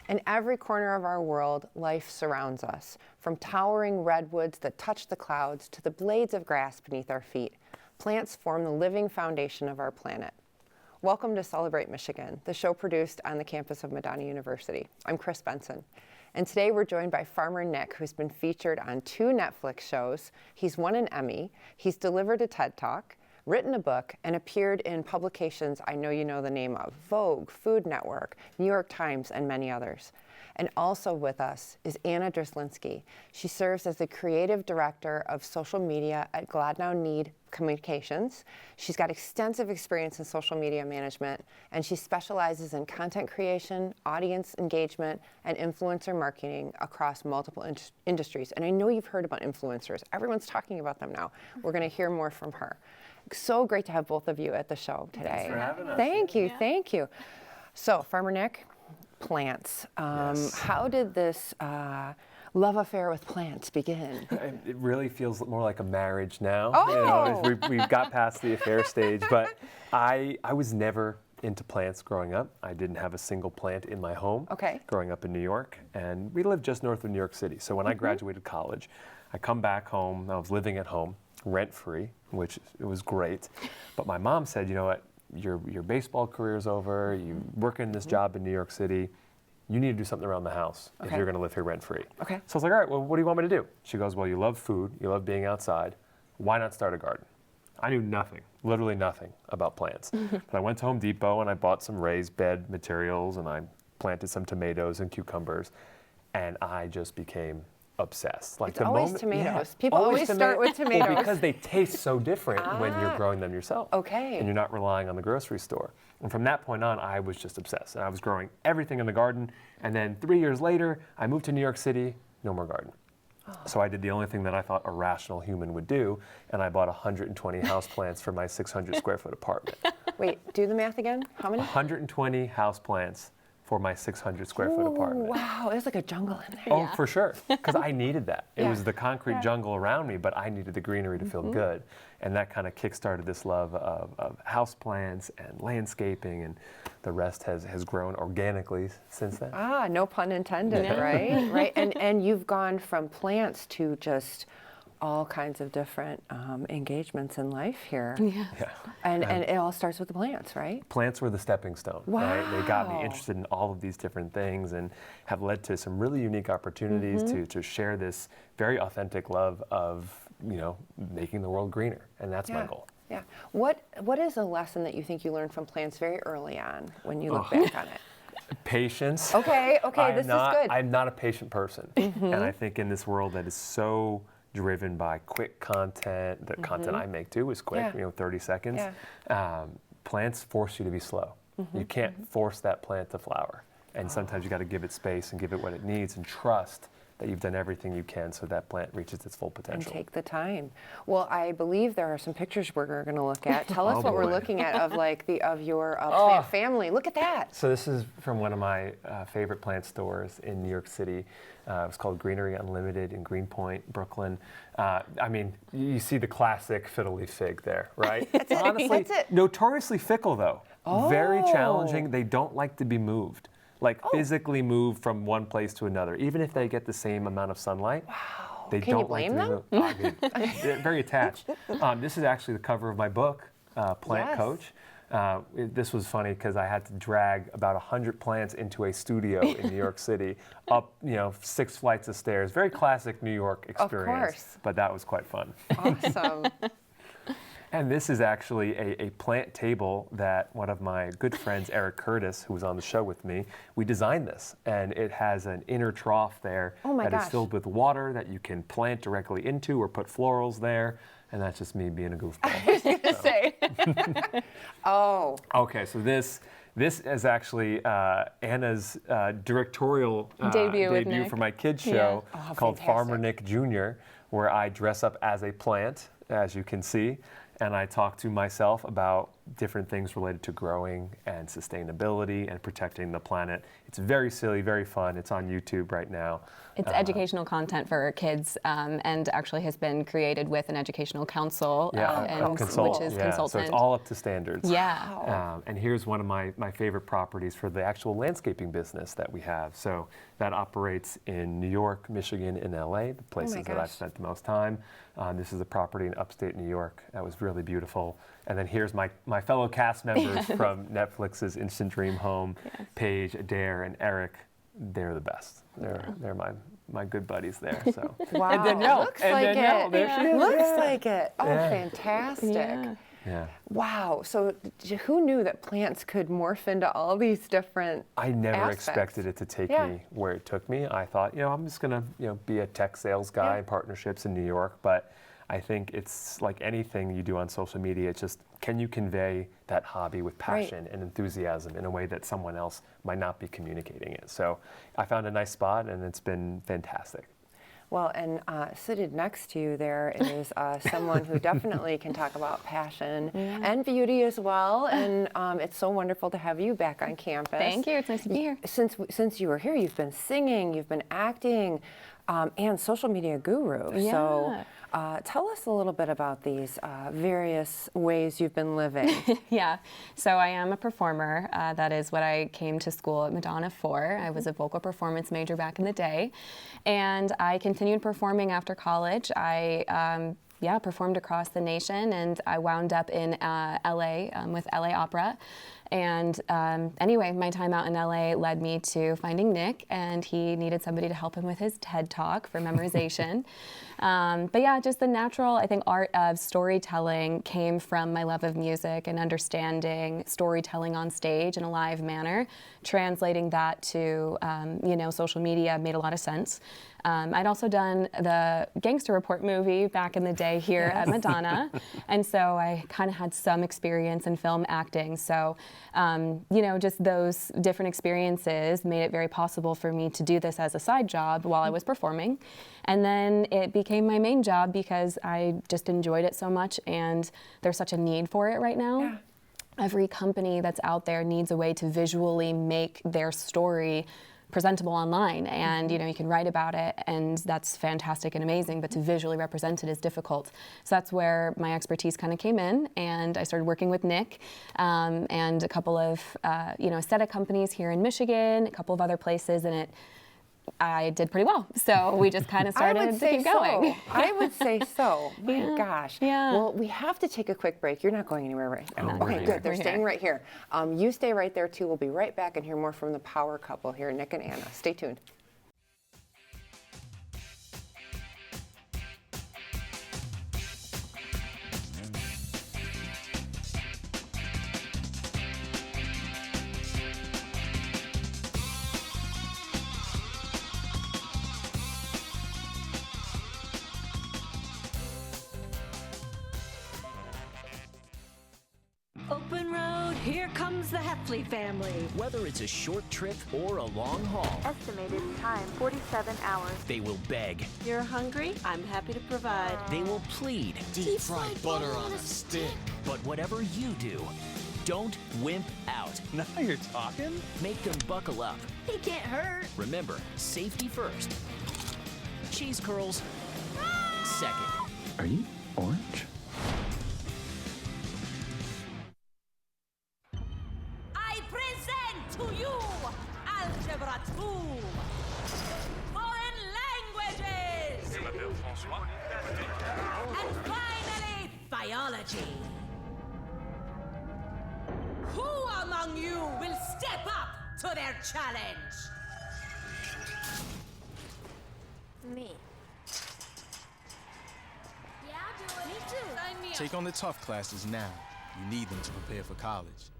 In every corner of our world, life surrounds us, from towering redwoods that touch the clouds to the blades of grass beneath our feet. Plants form the living foundation of our planet. Welcome to Celebrate Michigan, the show produced on the campus of Madonna University. I'm Chris Benson, and today we're joined by Farmer Nick, who's been featured on 2 Netflix shows. He's won an Emmy, he's delivered a TED Talk, written a book, and appeared in publications I know you know the name of: Vogue, Food Network, New York Times, and many others. And also with us is Anna Dreslinski. She serves as the creative director of social media at Gladnow Need Communications. She's got extensive experience in social media management, and she specializes in content creation, audience engagement, and influencer marketing across multiple industries. And I know you've heard about influencers. Everyone's talking about them now. We're going to hear more from her. So great to have both of you at the show today. Thanks for having us. Thank you, thank you. So, Farmer Nick, plants. Yes. How did this love affair with plants begin? It really feels more like a marriage now. Oh! You know, we've got past the affair stage, but I was never into plants growing up. I didn't have a single plant in my home growing up in New York, and we lived just north of New York City. So when I graduated college, I come back home, I was living at home, rent-free, which it was great. But my mom said, you know what, your baseball career's over, you work in this job in New York City, you need to do something around the house if you're gonna live here rent-free. So I was like, all right, well, what do you want me to do? She goes, well, you love food, you love being outside, why not start a garden? I knew nothing, literally nothing about plants. But I went to Home Depot and I bought some raised bed materials and I planted some tomatoes and cucumbers, and I just became obsessed. Like, it's always tomatoes. People always start with tomatoes. Well, because they taste so different when you're growing them yourself. And you're not relying on the grocery store. And from that point on, I was just obsessed. And I was growing everything in the garden. And then 3 years later, I moved to New York City, no more garden. So I did the only thing that I thought a rational human would do, and I bought 120 houseplants for my 600 square foot apartment. Wait, do the math again. How many? 120 houseplants for my 600 square foot apartment. Wow, there's like a jungle in there. Oh, for sure, because I needed that. It was the concrete jungle around me, but I needed the greenery to feel good. And that kind of kick-started this love of houseplants and landscaping, and the rest has grown organically since then. No pun intended, right? Right, and you've gone from plants to just all kinds of different engagements in life here. And it all starts with the plants, right? Plants were the stepping stone, right? They got me interested in all of these different things and have led to some really unique opportunities to share this very authentic love of, you know, making the world greener, and that's my goal. What is a lesson that you think you learned from plants very early on when you look back on it? Patience. Okay, this is good. I'm not a patient person, and I think in this world that is so driven by quick content, the content I make too is quick, you know, 30 seconds. Plants force you to be slow. You can't force that plant to flower. And sometimes you got to give it space and give it what it needs and trust that you've done everything you can so that plant reaches its full potential. And take the time. Well, I believe there are some pictures we're going to look at. Tell us what we're looking at of like your plant family. Look at that. So this is from one of my favorite plant stores in New York City. It's called Greenery Unlimited in Greenpoint, Brooklyn. I mean, you see the classic fiddle leaf fig there, right? Honestly, notoriously fickle though. Very challenging. They don't like to be moved. Like physically move from one place to another, even if they get the same amount of sunlight. Wow. They Can don't you blame like to them? be moved. I mean, they're very attached. This is actually the cover of my book, Plant Coach. This was funny because I had to drag about 100 plants into a studio in New York City, up 6 flights of stairs. Very classic New York experience. Of course. But that was quite fun. Awesome. And this is actually a plant table that one of my good friends, Eric Curtis, who was on the show with me, we designed this. And it has an inner trough there that is filled with water that you can plant directly into or put florals there. And that's just me being a goofball. I was going to say. Okay, so this is actually Anna's directorial debut for my kids show called Farmer Nick Jr., where I dress up as a plant, as you can see. And I talk to myself about different things related to growing and sustainability and protecting the planet. It's very silly, very fun. It's on YouTube right now. It's educational content for kids, and actually has been created with an educational council, which is consultant. So it's all up to standards. Yeah. And here's one of my favorite properties for the actual landscaping business that we have. So that operates in New York, Michigan, and LA, the places that I've spent the most time. This is a property in upstate New York that was really beautiful. And then here's my fellow cast members from Netflix's Instant Dream Home, Paige, Adair, and Eric. They're the best. They're my good buddies there. So. Wow. And Danielle. Looks like it. There she is. Looks like it. Oh, fantastic. Yeah. Wow. So who knew that plants could morph into all these different I never aspects? expected it to take me where it took me. I thought, I'm just going to, be a tech sales guy in partnerships in New York. But I think it's like anything you do on social media. It's just, can you convey that hobby with passion and enthusiasm in a way that someone else might not be communicating it? So I found a nice spot, and it's been fantastic. Well, and seated next to you there is someone who definitely can talk about passion and beauty as well. And it's so wonderful to have you back on campus. Thank you. It's nice to be here. Since you were here, you've been singing, you've been acting, and social media guru. Yeah. So tell us a little bit about these various ways you've been living. Yeah, so I am a performer. That is what I came to school at Madonna for. I was a vocal performance major back in the day, and I continued performing after college. I performed across the nation, and I wound up in LA with LA Opera. And anyway, my time out in LA led me to finding Nick, and he needed somebody to help him with his TED Talk for memorization. But yeah, just the natural, I think, art of storytelling came from my love of music and understanding storytelling on stage in a live manner. Translating that to, social media made a lot of sense. I'd also done the Gangster Report movie back in the day here at Madonna, and so I kind of had some experience in film acting. So, just those different experiences made it very possible for me to do this as a side job while I was performing. And then it became my main job because I just enjoyed it so much, and there's such a need for it right now. Yeah. Every company that's out there needs a way to visually make their story presentable online, and you can write about it, and that's fantastic and amazing, but to visually represent it is difficult. So that's where my expertise kind of came in, and I started working with Nick and a couple of aesthetic companies here in Michigan, a couple of other places, and I did pretty well. So we just kind of started to keep going. I would say so. My gosh. Yeah. Well, we have to take a quick break. You're not going anywhere right now. Okay, good. They're staying right here. You stay right there, too. We'll be right back and hear more from the power couple here, Nick and Anna. Stay tuned. Open road, here comes the Heffley family. Whether it's a short trip or a long haul. Estimated time, 47 hours. They will beg. You're hungry? I'm happy to provide. They will plead. Deep fried butter on a stick. But whatever you do, don't wimp out. Now you're talking. Make them buckle up. He can't hurt. Remember, safety first. Cheese curls second. Are you orange? I present to you Algebra 2. Foreign languages. And finally, biology. Who among you will step up to their challenge? Me. Yeah, I'll do it. Me too. Sign me up. Take on the tough classes now. You need them to prepare for college.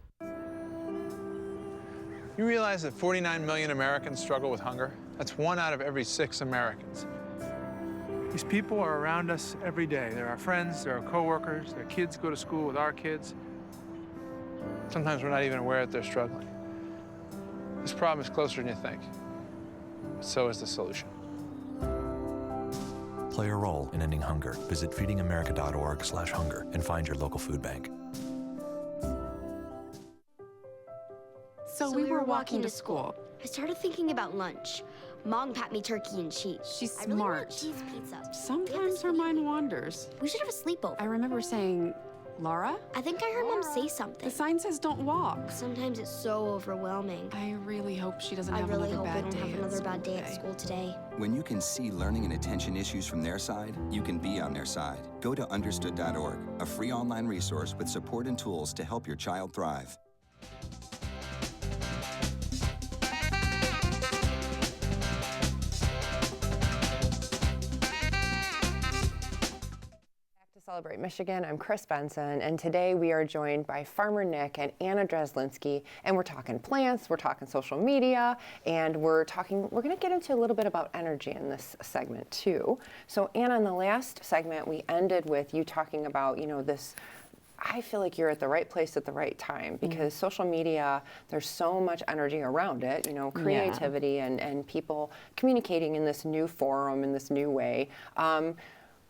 You realize that 49 million Americans struggle with hunger? That's 1 out of every 6 Americans. These people are around us every day. They're our friends, they're our coworkers, their kids go to school with our kids. Sometimes we're not even aware that they're struggling. This problem is closer than you think. So is the solution. Play a role in ending hunger. Visit feedingamerica.org/hunger and find your local food bank. So we were walking to school. I started thinking about lunch. Mom packed me turkey and cheese. She's I really smart. want cheese pizza. Sometimes her mind wanders. We should have a sleepover. I remember saying, Laura? I think I heard Mom say something. The sign says don't walk. Sometimes it's so overwhelming. I really hope she doesn't I have really another hope I bad don't day have at another school bad day at today. school today. When you can see learning and attention issues from their side, you can be on their side. Go to understood.org, a free online resource with support and tools to help your child thrive. Celebrate Michigan. I'm Chris Benson, and today we are joined by Farmer Nick and Anna Dreslinski, and we're talking plants, we're talking social media, and we're going to get into a little bit about energy in this segment too. So Anna, in the last segment, we ended with you talking about, this, I feel like you're at the right place at the right time because social media, there's so much energy around it, creativity and people communicating in this new forum, in this new way.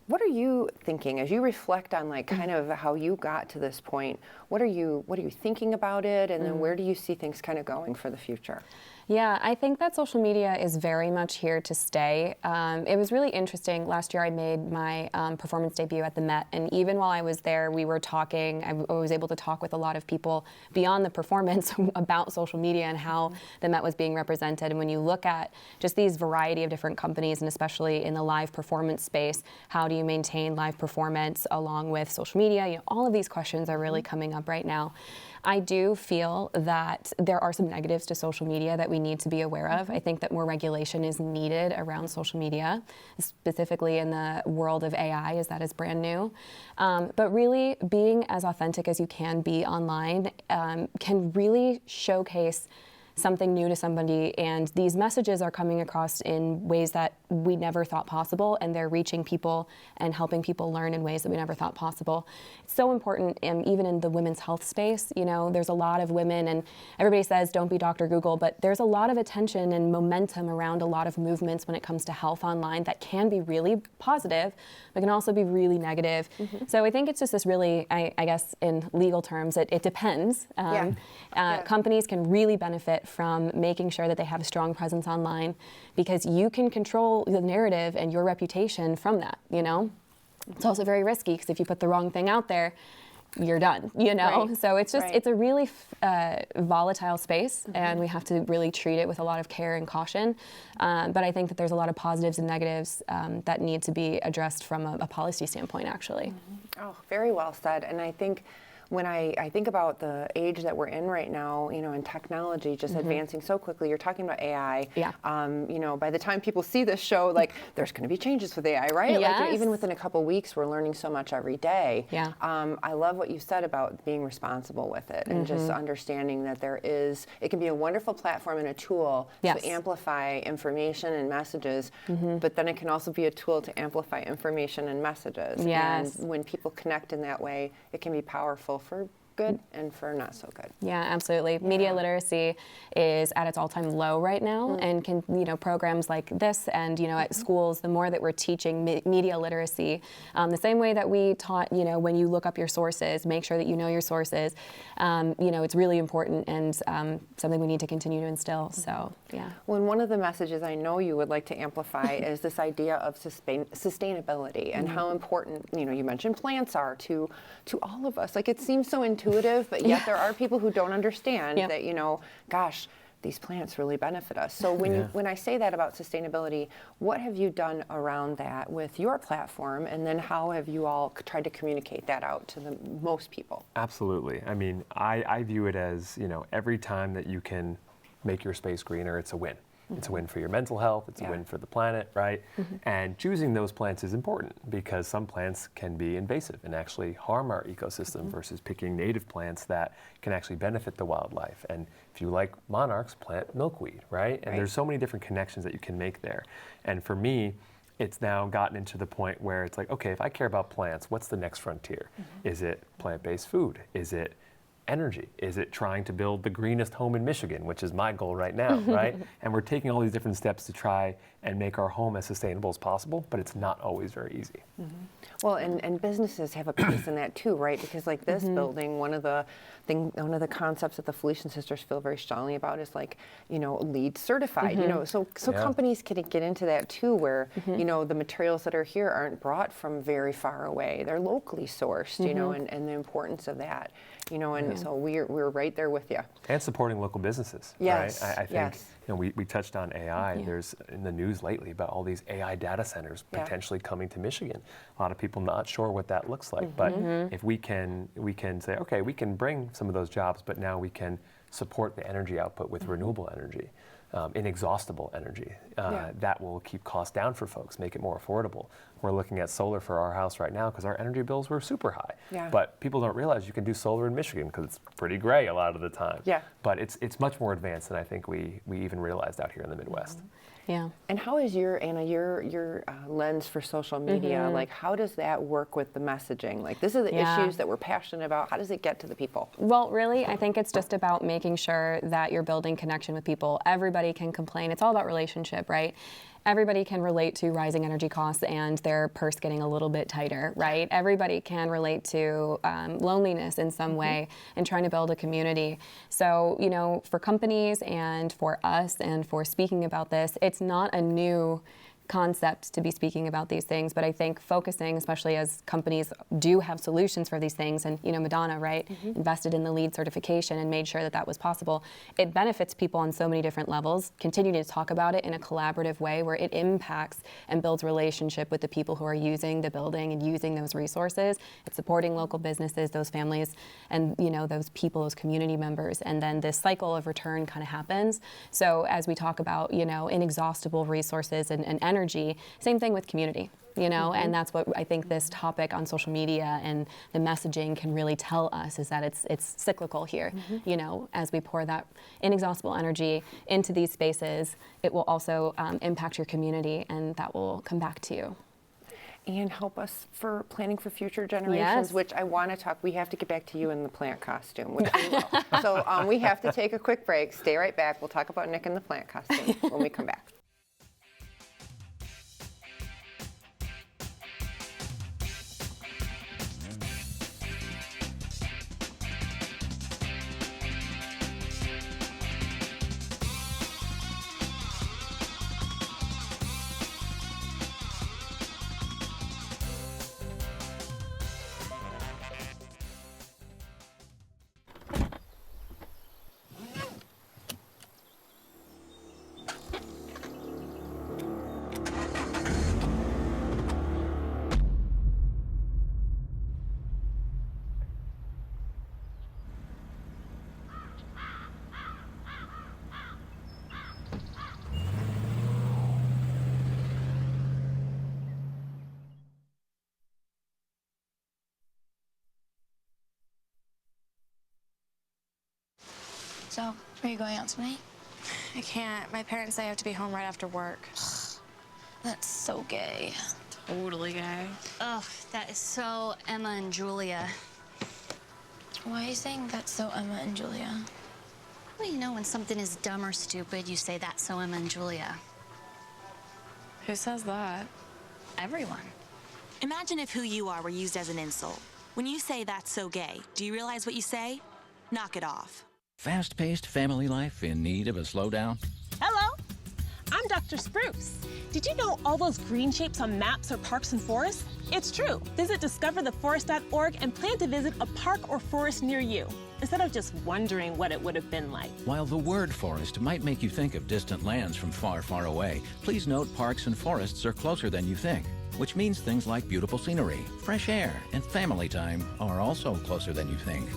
What are you thinking as you reflect on kind of how you got to this point? What are you thinking about it, and then where do you see things kind of going for the future? Yeah, I think that social media is very much here to stay. It was really interesting. Last year I made my performance debut at the Met, and even while I was there, we were talking, I was able to talk with a lot of people beyond the performance about social media and how the Met was being represented. And when you look at just these variety of different companies, and especially in the live performance space, how do you maintain live performance along with social media? All of these questions are really coming up right now. I do feel that there are some negatives to social media that we need to be aware of. I think that more regulation is needed around social media, specifically in the world of AI, as that is brand new. But really being as authentic as you can be online can really showcase something new to somebody, and these messages are coming across in ways that we never thought possible, and they're reaching people and helping people learn in ways that we never thought possible. It's so important, even in the women's health space. There's a lot of women, and everybody says don't be Dr. Google, but there's a lot of attention and momentum around a lot of movements when it comes to health online that can be really positive, but can also be really negative. So I think it's just this really, I guess in legal terms, it depends. Companies can really benefit from making sure that they have a strong presence online, because you can control the narrative and your reputation from that. It's also very risky, because if you put the wrong thing out there, you're done, Right. So it's just, it's a really volatile space, and we have to really treat it with a lot of care and caution. But I think that there's a lot of positives and negatives that need to be addressed from a policy standpoint, actually. Oh, very well said. And I think when I think about the age that we're in right now, and technology just advancing so quickly, you're talking about AI. Yeah. By the time people see this show, there's going to be changes with AI, right? Yes. Even within a couple weeks, we're learning so much every day. Yeah. I love what you said about being responsible with it and just understanding that it can be a wonderful platform and a tool to amplify information and messages, but then it can also be a tool to amplify information and messages. Yes. And when people connect in that way, it can be powerful for good and for not so good. Yeah, absolutely. Media literacy is at its all-time low right now, and can, programs like this and, at schools, the more that we're teaching media literacy, the same way that we taught, when you look up your sources, make sure that you know your sources, it's really important and something we need to continue to instill. So, yeah. Well, one of the messages I know you would like to amplify is this idea of sustainability and how important, you mentioned plants are to all of us. It seems so intuitive, but yet there are people who don't understand that, gosh, these plants really benefit us. So when I say that about sustainability, what have you done around that with your platform, and then how have you all tried to communicate that out to the most people? Absolutely. I mean, I view it as, every time that you can make your space greener, it's a win. It's a win for your mental health, it's a win for the planet, right? And choosing those plants is important, because some plants can be invasive and actually harm our ecosystem versus picking native plants that can actually benefit the wildlife. And if you like monarchs, plant milkweed, right? And there's so many different connections that you can make there. And for me, it's now gotten into the point where it's okay, if I care about plants, what's the next frontier? Is it plant-based food? Is it energy? Is it trying to build the greenest home in Michigan, which is my goal right now, right? And we're taking all these different steps to try and make our home as sustainable as possible, but it's not always very easy. Well, and businesses have a piece in that too, right? Because like this building, one of the concepts that the Felician sisters feel very strongly about is like, you know, LEED certified, you know, so companies can get into that too, where, you know, the materials that are here aren't brought from very far away. They're locally sourced, you know, and the importance of that, you know, and so we're right there with you. And supporting local businesses, yes, right? I think, you know, we touched on AI. There's in the news lately about all these AI data centers potentially coming to Michigan. A lot of people not sure what that looks like, but if we can say, okay, we can bring some of those jobs, but now we can support the energy output with renewable energy, inexhaustible energy. That will keep costs down for folks, make it more affordable. We're looking at solar for our house right now because our energy bills were super high. But people don't realize you can do solar in Michigan because it's pretty gray a lot of the time. But it's much more advanced than I think we even realized out here in the Midwest. Yeah. And how is Anna, your lens for social media, like how does that work with the messaging? Like this are the issues that we're passionate about. How does it get to the people? Well, really, I think it's just about making sure that you're building connection with people. Everybody can complain. It's all about relationship, right? Everybody can relate to rising energy costs and their purse getting a little bit tighter, right? Everybody can relate to loneliness in some way and trying to build a community. So, you know, for companies and for us and for speaking about this, it's not a new concept to be speaking about these things, but I think focusing, especially as companies do have solutions for these things, and you know, Madonna, right, invested in the LEED certification and made sure that that was possible. It benefits people on so many different levels. Continue to talk about it in a collaborative way where it impacts and builds relationship with the people who are using the building and using those resources. It's supporting local businesses, those families, and you know, those people, those community members, and then this cycle of return kind of happens. So as we talk about, you know, inexhaustible resources and energy, same thing with community, you know, and that's what I think this topic on social media and the messaging can really tell us, is that it's cyclical here. You know, as we pour that inexhaustible energy into these spaces, it will also impact your community, and that will come back to you. And help us for planning for future generations, which I want to talk. We have to get back to you in the plant costume, which we will. So we have to take a quick break. Stay right back. We'll talk about Nick in the plant costume when we come back. So, are you going out tonight? I can't. My parents say I have to be home right after work. That's so gay. Totally gay. Ugh, that is so Emma and Julia. Why are you saying that's so Emma and Julia? Well, you know, when something is dumb or stupid, you say that's so Emma and Julia. Who says that? Everyone. Imagine if who you are were used as an insult. When you say that's so gay, do you realize what you say? Knock it off. Fast-paced family life in need of a slowdown? Hello, I'm Dr. Spruce. Did you know all those green shapes on maps are parks and forests? It's true. Visit discovertheforest.org and plan to visit a park or forest near you, instead of just wondering what it would have been like. While the word forest might make you think of distant lands from far, far away, please note parks and forests are closer than you think, which means things like beautiful scenery, fresh air, and family time are also closer than you think.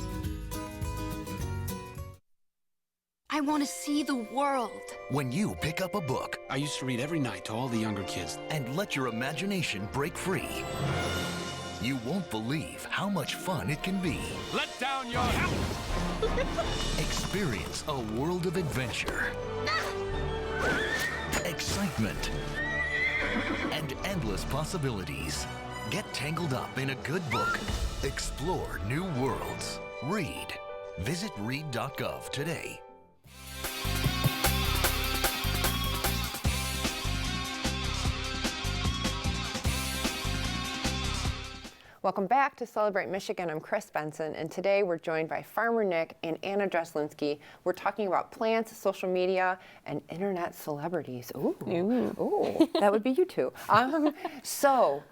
I want to see the world. When you pick up a book, I used to read every night to all the younger kids, and let your imagination break free, you won't believe how much fun it can be. Let down your Experience a world of adventure, excitement, and endless possibilities. Get tangled up in a good book. Explore new worlds. Read. Visit read.gov today. Welcome back to Celebrate Michigan. I'm Chris Benson, and today we're joined by Farmer Nick and Anna Dreslinski. We're talking about plants, social media, and internet celebrities. Ooh, that would be you two. So,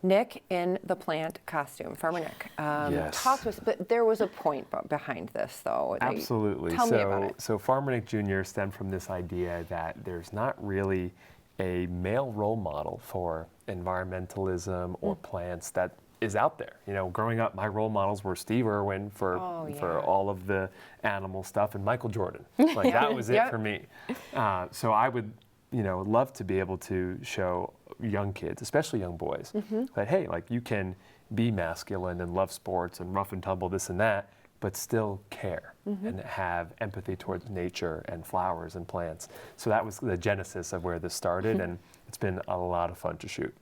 Nick in the plant costume, Farmer Nick. Yes. Talk to us, but there was a point behind this, though. Absolutely. Tell me about it. So Farmer Nick Jr. stemmed from this idea that there's not really a male role model for environmentalism or plants that is out there. You know, growing up, my role models were Steve Irwin for all of the animal stuff and Michael Jordan. Like that was it for me. So I would, love to be able to show young kids, especially young boys, that hey, like you can be masculine and love sports and rough and tumble this and that, but still care and have empathy towards nature and flowers and plants. So that was the genesis of where this started, and it's been a lot of fun to shoot.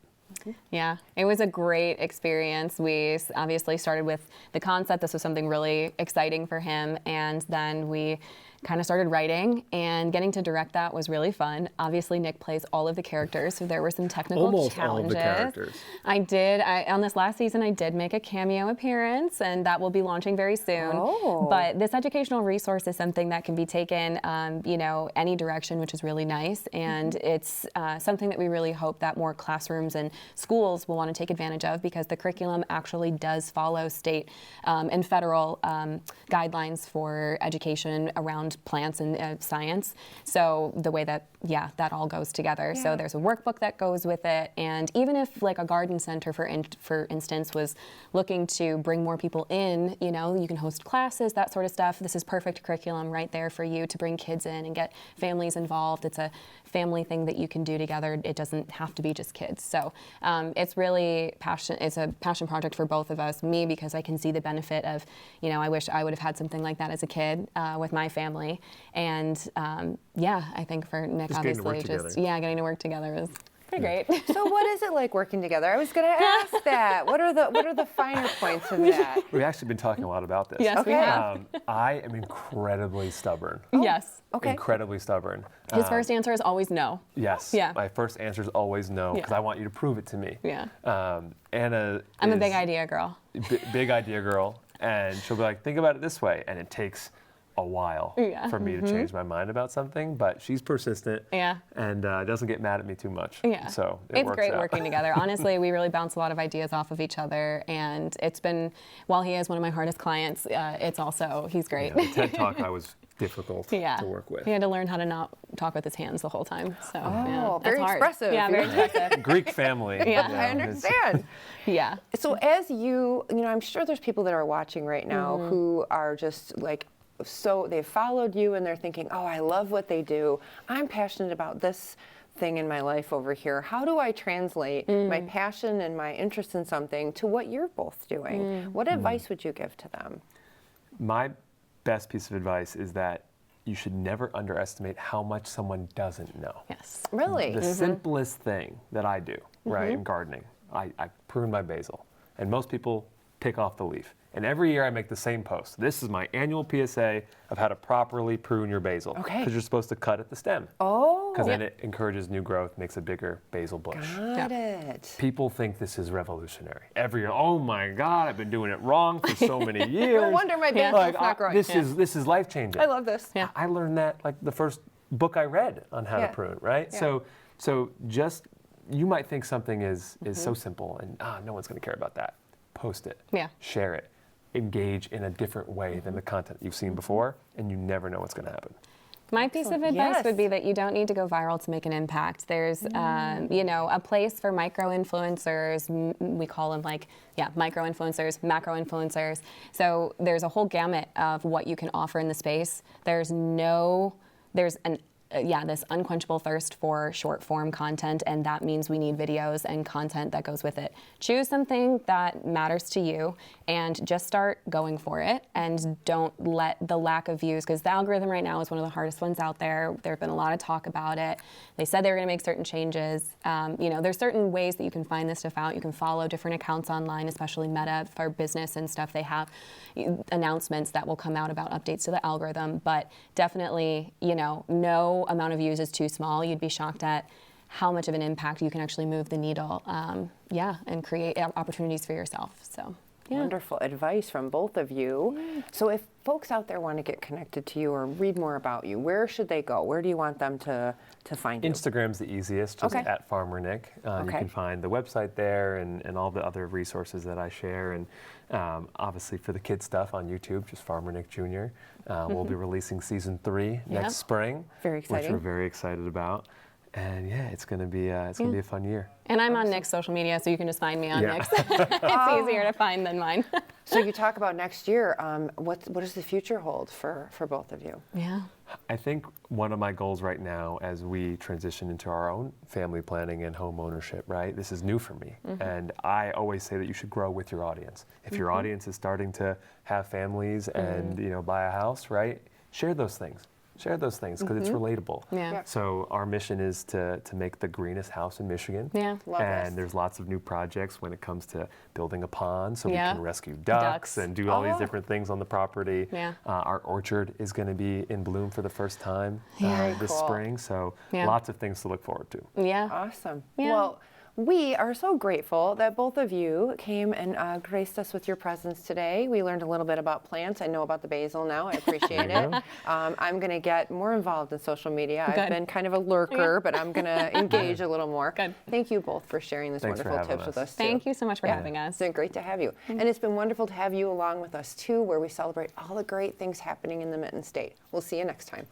Yeah, it was a great experience. We obviously started with the concept. This was something really exciting for him, and then we kind of started writing, and getting to direct that was really fun. Obviously, Nick plays all of the characters, so there were some technical Almost challenges. all of the characters. I did. On this last season, I did make a cameo appearance, and that will be launching very soon. Oh. But this educational resource is something that can be taken, any direction, which is really nice. And it's something that we really hope that more classrooms and schools will want to take advantage of, because the curriculum actually does follow state and federal guidelines for education around plants and science. So the way that, that all goes together. Yeah. So there's a workbook that goes with it. And even if like a garden center, for instance, was looking to bring more people in, you can host classes, that sort of stuff. This is perfect curriculum right there for you to bring kids in and get families involved. It's a family thing that you can do together. It doesn't have to be just kids. So it's really it's a passion project for both of us. Me, because I can see the benefit of, I wish I would have had something like that as a kid with my family. And I think for Nick, just obviously, getting to work together was pretty great. So what is it like working together? I was going to ask that. What are the finer points of that? We've actually been talking a lot about this. Yes, we have. I am incredibly stubborn. Yes. Okay. Incredibly stubborn. His first answer is always no. Yes. Yeah. My first answer is always no, because I want you to prove it to me. Yeah. Anna I'm a big idea girl. Big idea girl. And she'll be like, think about it this way. And it takes a while for me to change my mind about something, but she's persistent and doesn't get mad at me too much. Yeah. So it's great working together. Honestly, we really bounce a lot of ideas off of each other, and it's been, while he is one of my hardest clients, he's great. Yeah, the TED Talk I was difficult to work with. He had to learn how to not talk with his hands the whole time. So very expressive. Yeah, very expressive. Greek family. Yeah, I understand. Yeah. So as I'm sure there's people that are watching right now who are just like, so they've followed you and they're thinking, oh, I love what they do. I'm passionate about this thing in my life over here. How do I translate my passion and my interest in something to what you're both doing? What advice would you give to them? My best piece of advice is that you should never underestimate how much someone doesn't know. Yes. Really? The simplest thing that I do, right, in gardening, I prune my basil. And most people pick off the leaf. And every year I make the same post. This is my annual PSA of how to properly prune your basil. Okay. Because you're supposed to cut at the stem. Oh. Because then it encourages new growth, makes a bigger basil bush. Got it. People think this is revolutionary. Every year, oh my God, I've been doing it wrong for so many years. No wonder my basil's not growing. This is life changing. I love this. Yeah. I learned that like the first book I read on how to prune, right? Yeah. So just, you might think something is so simple and no one's going to care about that. Post it. Yeah. Share it. Engage in a different way than the content you've seen before, and you never know what's going to happen. My piece of advice would be that you don't need to go viral to make an impact. There's, a place for micro-influencers. We call them micro-influencers, macro-influencers. So there's a whole gamut of what you can offer in the space. There's an this unquenchable thirst for short form content, and that means we need videos and content that goes with it. Choose something that matters to you and just start going for it, and don't let the lack of views, because the algorithm right now is one of the hardest ones out there. There's been a lot of talk about it. They said they were going to make certain changes. There's certain ways that you can find this stuff out. You can follow different accounts online, especially Meta for business and stuff. They have announcements that will come out about updates to the algorithm, but definitely, no amount of views is too small. You'd be shocked at how much of an impact you can actually move the needle, and create opportunities for yourself. So. Yeah. Wonderful advice from both of you. Yeah. So if folks out there want to get connected to you or read more about you, where should they go? Where do you want them to find you? Instagram's the easiest, just at Farmer Nick. You can find the website there and all the other resources that I share. And obviously for the kids stuff on YouTube, just Farmer Nick Jr. We'll be releasing season 3 next spring. Very exciting. Which we're very excited about. And yeah, it's gonna be a fun year. And I'm on Nick's social media, so you can just find me on Nick's. It's easier to find than mine. So you talk about next year. What does the future hold for both of you? Yeah. I think one of my goals right now, as we transition into our own family planning and home ownership, right? This is new for me, and I always say that you should grow with your audience. If your audience is starting to have families and buy a house, right? Share those things. Share those things because it's relatable. Yeah. So our mission is to make the greenest house in Michigan. Yeah. Love and this. there's lots of new projects when it comes to building a pond so we can rescue ducks and do all these different things on the property. Yeah. Our orchard is going to be in bloom for the first time this spring. So lots of things to look forward to. Yeah. Awesome. Yeah. Well, we are so grateful that both of you came and graced us with your presence today. We learned a little bit about plants. I know about the basil now. I appreciate it. I'm going to get more involved in social media. I've been kind of a lurker, but I'm going to engage a little more. Good. Thank you both for sharing this wonderful tips with us, too. Thank you so much for having us. It's been great to have you. And it's been wonderful to have you along with us, too, where we celebrate all the great things happening in the Mitten State. We'll see you next time.